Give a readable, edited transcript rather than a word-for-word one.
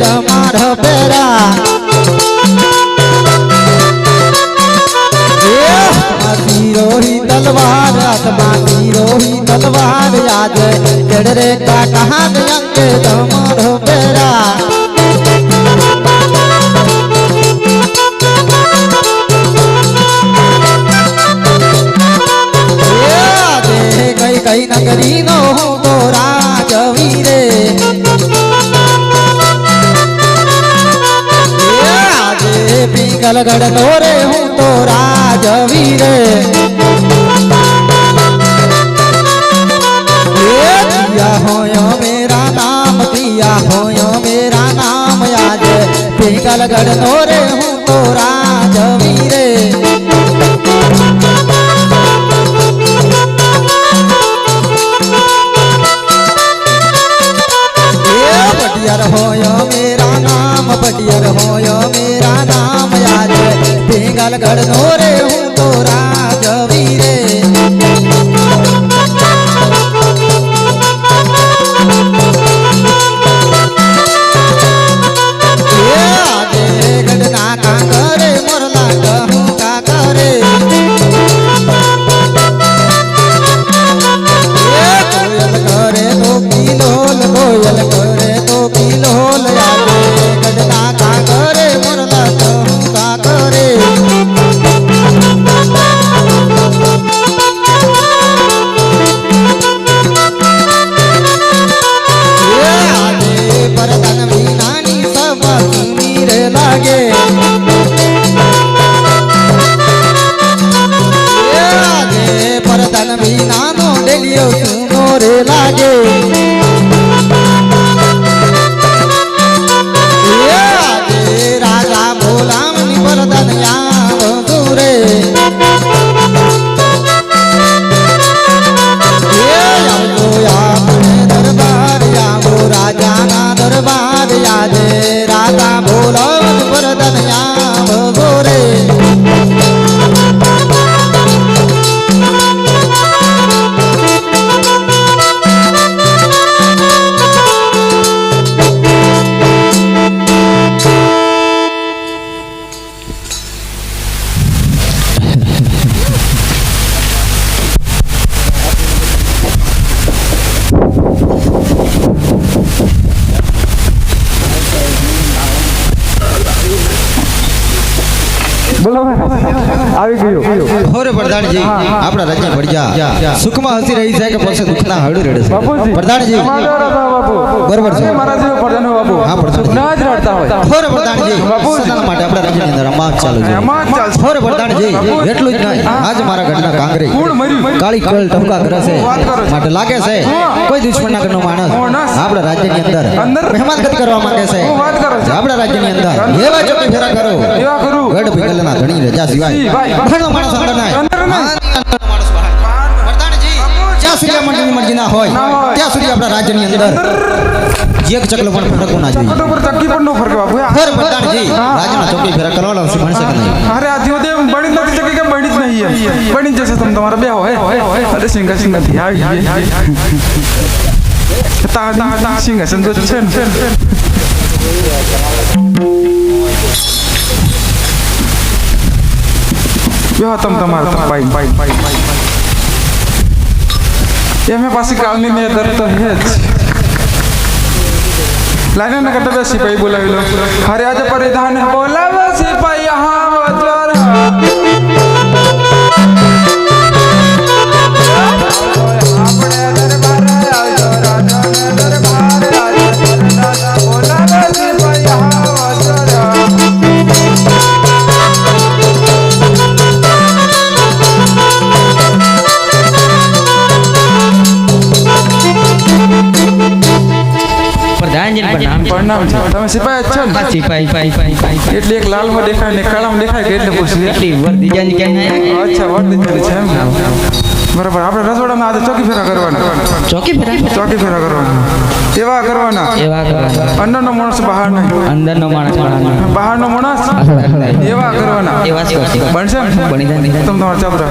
दमार पेरा तीरो ही तलवार आत्मा तीरो ही तलवार याद चढ़रे का कहा अंग दमार पेरा कई नगरी नो हूँ तो राजवीरे पिंगलगढ़ तोरे हूँ तो राजवीरे दिया होयो मेरा नाम दिया होयो मेरा नाम याद पिंगलगढ़ तोरे हूँ तो राजवीरे पटियर होयो मेरा नाम पटियर होयो मेरा नाम याद पिंगलगढ़ नोरे हूँ तो राजवीरे गढ़ना का करे मोरला कहूँ का करे कोयल करे तो किलोल कोयल करे किलोल यादे गढ़ना का करे मोरला कहूँ का करे यादे परतन भी नानी सब सुनीरे लागे यादे परतन भी नानो डेलियो सुनोरे लागे राजा भोला मनी बरदन याव दूरे अपने दरबार यावो राजा ना दरबार यादे राजा भोला मनी बरदन याव दूरे આવી ગયો હોરે પ્રધાનજી આપણા રાજ્ય પડ્યા સુખમાં હસી રહી છે કે પછી દુખના હળું રડે છે પ્રધાનજી બરાબર છે મારા જેવો પ્રધાન બાપુ હા પ્રધાનજી ના જ રડતા હોય હોરે પ્રધાનજી સદાન માટે આપણા રાજ્યની અંદર અમાત ચાલુ છે અમાત ચાલશે હોરે પ્રધાનજી એટલું જ નહીં આજ મારા ઘરના કાંગરી કોણ મર્યું કાળી કળ ટપકા કરે છે માટે લાગે છે કોઈ દુશ્મનના ઘરનો માણસ આપણા રાજ્યની અંદર મહેમાન ગતિ કરવા માંગે છે આપણા રાજ્યની અંદર એવા ચોકી ફેરા કરો એવા કરું ગઢ પિંગલના ધણી રજા સિવાય ઘણો માણસ અંદર ના જ્યાં સુધી મંડળની મરજી ના હોય ત્યાં સુધી આપણા રાજ્યની અંદર એક ચકલો પણ ફરકો ના જોઈએ ઉપર ચક્કી પણ નો ફરકે બાપુ ફર પ્રધાનજી રાજના ચોકી ફેરા કરવાનો છે ભણી શકે નહીં અરે આ જીવતે બણી નથી ચક્કી કે બણી જ નહીં બણી જશે તમ તમારા બે હોય અરે સિંગા થી આવી તા સિંગા સંજો છે ને બેહો તમ તમારા બાઈ એમે પાછી કાલની ને દર તો હે જ લાઈને ને કટે સિપાઈ બોલાવી લો હરે આજ પરિધાન બોલાવો સિપાઈ હા વજર આપણે દરબાર આવજો રાજા દરબાર રાજા બોલાવો સિપાઈ હા વજર પ્રણામ છે તમે સિપાઈ છો ને હા સિપાઈ એટલે એક લાલમાં દેખાય ને કાળામાં દેખાય કે એટલે પૂછી એટલી વર્દી જાની ક્યાં અચ્છા વર્દી છે એમ બરાબર આપણે રસોડામાં આજે ચોકી ફેરા કરવાના ચોકી ફેરા કરવાના એવા કરવાના અંદરનો માણસ બહાર નહીં અંદરનો માણસ બહારનો માણસ એવા કરવાના એવા જ કરશે બનશે બની જાય તમે તમારા ચાપરા